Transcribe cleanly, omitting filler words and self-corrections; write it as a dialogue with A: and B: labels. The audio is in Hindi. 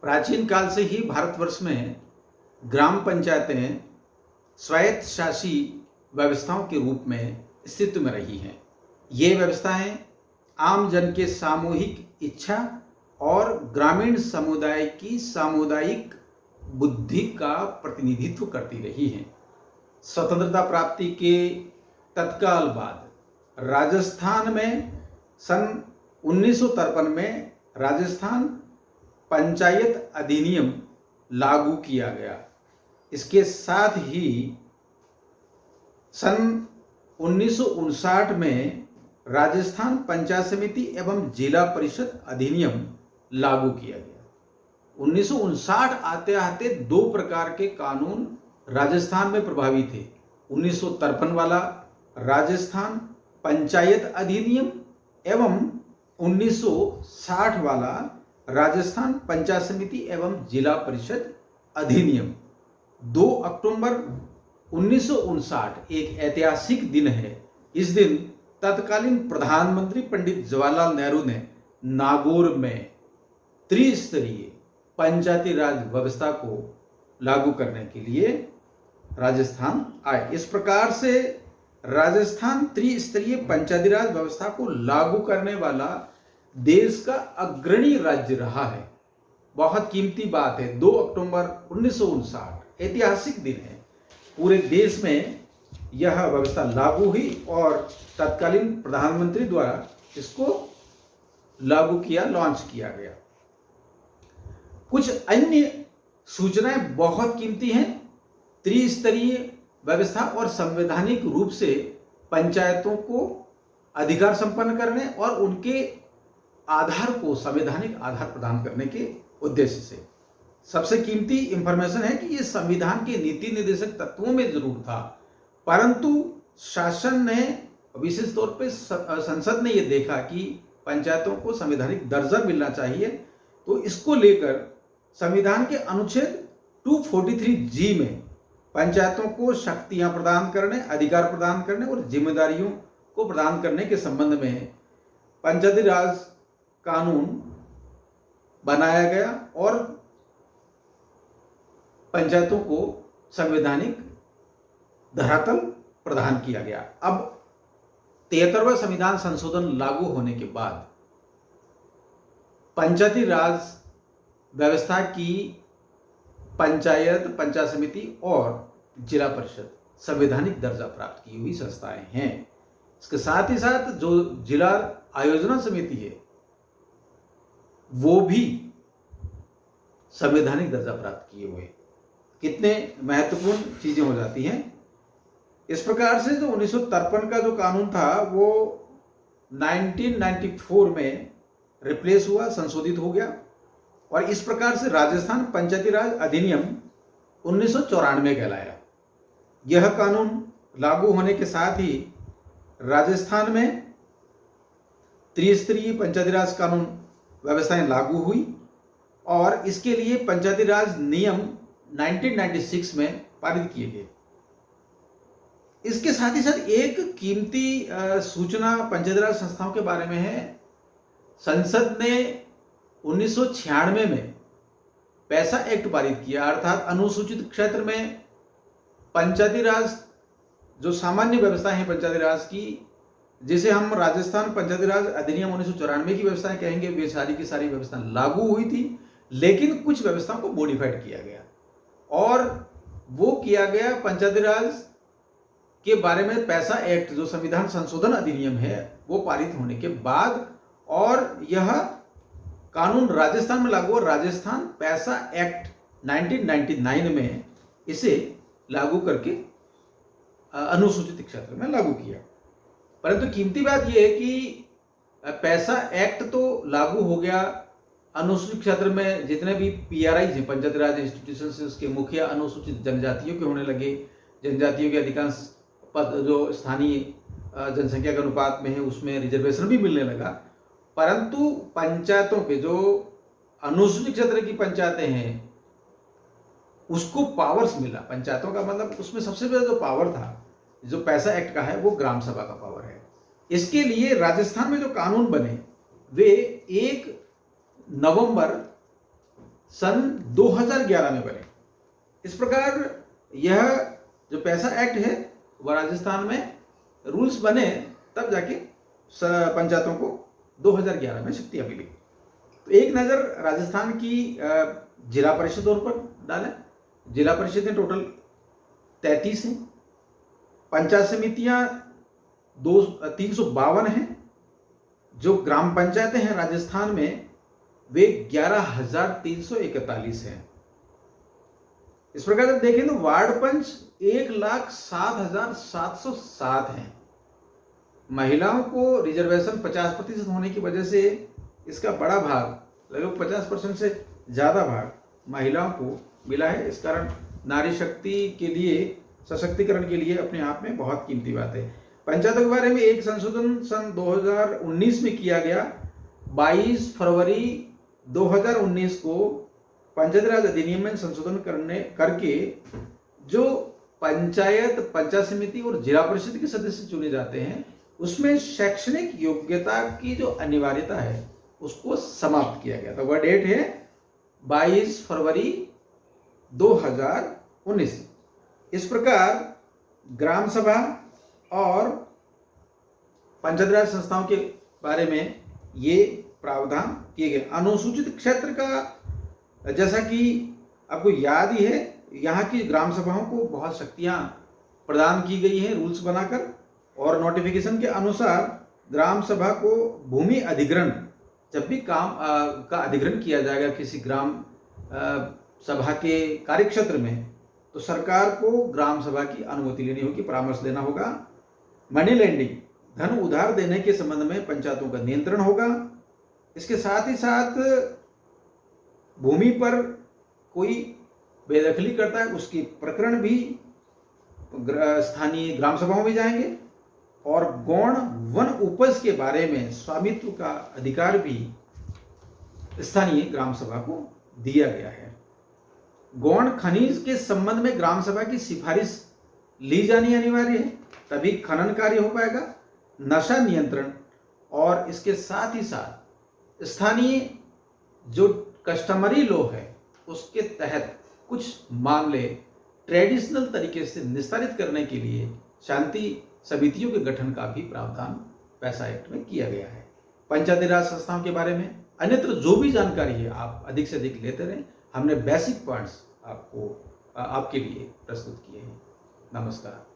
A: प्राचीन काल से ही भारतवर्ष में ग्राम पंचायतें स्वायत्त शासी व्यवस्थाओं के रूप में अस्तित्व में रही हैं। ये व्यवस्थाएं आम जन के सामूहिक इच्छा और ग्रामीण समुदाय की सामुदायिक बुद्धि का प्रतिनिधित्व करती रही हैं। स्वतंत्रता प्राप्ति के तत्काल बाद राजस्थान में सन 1953 में राजस्थान पंचायत अधिनियम लागू किया गया। इसके साथ ही सन 1959 में राजस्थान पंचायत समिति एवं जिला परिषद अधिनियम लागू किया गया। 1959 आते आते दो प्रकार के कानून राजस्थान में प्रभावी थे। 1953 वाला राजस्थान पंचायत अधिनियम एवं 1960 वाला राजस्थान पंचायत समिति एवं जिला परिषद अधिनियम। 2 अक्टूबर 1959 एक ऐतिहासिक दिन है। इस दिन तत्कालीन प्रधानमंत्री पंडित जवाहरलाल नेहरू ने नागौर में त्रिस्तरीय पंचायती राज व्यवस्था को लागू करने के लिए राजस्थान आए। इस प्रकार से राजस्थान त्रिस्तरीय पंचायती राज व्यवस्था को लागू करने वाला देश का अग्रणी राज्य रहा है। बहुत कीमती बात है। 2 अक्टूबर 1959 ऐतिहासिक दिन है। पूरे देश में यह व्यवस्था लागू हुई और तत्कालीन प्रधानमंत्री द्वारा इसको लागू किया, लॉन्च किया गया। कुछ अन्य सूचनाएं बहुत कीमती हैं। त्रिस्तरीय व्यवस्था और संवैधानिक रूप से पंचायतों को अधिकार संपन्न करने और उनके आधार को संवैधानिक आधार प्रदान करने के उद्देश्य से सबसे कीमती इंफॉर्मेशन है कि ये संविधान के नीति निर्देशक तत्वों में जरूर था, परंतु शासन ने, विशेष तौर पे संसद ने ये देखा कि पंचायतों को संवैधानिक दर्जा मिलना चाहिए, तो इसको लेकर संविधान के अनुच्छेद 243G में पंचायतों को शक्तियां प्रदान करने, अधिकार प्रदान करने और जिम्मेदारियों को प्रदान करने के संबंध में पंचायती राज कानून बनाया गया और पंचायतों को संवैधानिक धरातल प्रदान किया गया। अब 73वां संविधान संशोधन लागू होने के बाद पंचायती राज व्यवस्था की पंचायत, पंचायत समिति और जिला परिषद संवैधानिक दर्जा प्राप्त की हुई संस्थाएं हैं। इसके साथ ही साथ जो जिला आयोजना समिति है वो भी संवैधानिक दर्जा प्राप्त किए हुए। कितने महत्वपूर्ण चीजें हो जाती हैं। इस प्रकार से जो 1953 का जो कानून था वो 1994 में रिप्लेस हुआ, संशोधित हो गया और इस प्रकार से राजस्थान पंचायती राज अधिनियम 1994 कहलाया। यह कानून लागू होने के साथ ही राजस्थान में त्रिस्तरीय पंचायती राज कानून व्यवस्थाएं लागू हुई और इसके लिए पंचायती राज नियम 1996 में पारित किए गए। इसके साथ ही साथ एक कीमती सूचना पंचायती राज संस्थाओं के बारे में है। संसद ने 1996 में पैसा एक्ट पारित किया, अर्थात अनुसूचित क्षेत्र में पंचायती राज जो सामान्य व्यवस्था है पंचायती राज की, जिसे हम राजस्थान पंचायती राज अधिनियम 1994 की व्यवस्थाएं कहेंगे, वे सारी की सारी व्यवस्था लागू हुई थी, लेकिन कुछ व्यवस्थाओं को मॉडिफाइड किया गया और वो किया गया पंचायती राज के बारे में पैसा एक्ट जो संविधान संशोधन अधिनियम है वो पारित होने के बाद, और यह कानून राजस्थान में लागू और राजस्थान पैसा एक्ट 1999 में इसे लागू करके अनुसूचित क्षेत्र में लागू किया। परंतु कीमती बात यह है कि पैसा एक्ट तो लागू हो गया, अनुसूचित क्षेत्र में जितने भी PRI हैं, पंचायती राज इंस्टीट्यूशन से, उसके मुखिया अनुसूचित जनजातियों के होने लगे। जनजातियों के अधिकांश पद जो स्थानीय जनसंख्या के अनुपात में है उसमें रिजर्वेशन भी मिलने लगा, परंतु पंचायतों के जो अनुसूचित क्षेत्र की पंचायतें हैं उसको पावर्स मिला। पंचायतों का मतलब उसमें सबसे बड़ा जो पावर था जो पैसा एक्ट का है वो ग्राम सभा का पावर है। इसके लिए राजस्थान में जो कानून बने वे 1 नवंबर सन 2011 में बने। इस प्रकार यह जो पैसा एक्ट है वह राजस्थान में रूल्स बने तब जाके पंचायतों को 2011 में शक्तियां मिली। तो एक नज़र राजस्थान की जिला परिषदों पर डालें। जिला परिषदें टोटल 33 हैं। पंचायत समितियां 352 हैं। जो ग्राम पंचायतें हैं राजस्थान में वे 11,341 हैं। इस प्रकार जब देखें तो वार्ड पंच 1,07,707 हैं। महिलाओं को रिजर्वेशन 50% होने की वजह से इसका बड़ा भाग, लगभग 50% से ज़्यादा भाग महिलाओं को मिला है। इस कारण नारी शक्ति के लिए, सशक्तिकरण के लिए अपने आप में बहुत कीमती बात है। पंचायतों के बारे में एक संशोधन सन 2019 में किया गया। 22 फरवरी 2019 को पंचायती राज अधिनियम में संशोधन करके जो पंचायत समिति और जिला परिषद के सदस्य चुने जाते हैं उसमें शैक्षणिक योग्यता की जो अनिवार्यता है उसको समाप्त किया गया था। वह डेट है 22 फरवरी 2019। इस प्रकार ग्राम सभा और पंचायती राज संस्थाओं के बारे में ये प्रावधान किए गए। अनुसूचित क्षेत्र का जैसा कि आपको याद ही है, यहाँ की ग्राम सभाओं को बहुत शक्तियाँ प्रदान की गई हैं रूल्स बनाकर, और नोटिफिकेशन के अनुसार ग्राम सभा को भूमि अधिग्रहण, जब भी काम का अधिग्रहण किया जाएगा किसी ग्राम सभा के कार्यक्षेत्र में, तो सरकार को ग्राम सभा की अनुमति लेनी होगी, परामर्श लेना होगा। मनी लेंडिंग, धन उधार देने के संबंध में पंचायतों का नियंत्रण होगा। इसके साथ ही साथ भूमि पर कोई बेदखली करता है उसकी प्रकरण भी स्थानीय ग्राम सभाओं में जाएंगे, और गौण वन उपज के बारे में स्वामित्व का अधिकार भी स्थानीय ग्राम सभा को दिया गया है। गौण खनिज के संबंध में ग्राम सभा की सिफारिश ली जानी अनिवार्य है, तभी खनन कार्य हो पाएगा। नशा नियंत्रण, और इसके साथ ही साथ स्थानीय जो कस्टमरी लॉ है उसके तहत कुछ मामले ट्रेडिशनल तरीके से निस्तारित करने के लिए शांति समितियों के गठन का भी प्रावधान पैसा एक्ट में किया गया है। पंचायती राज संस्थाओं के बारे में अन्यत्र जो भी जानकारी है आप अधिक से अधिक लेते रहें। हमने बेसिक पॉइंट्स आपके लिए प्रस्तुत किए हैं। नमस्कार।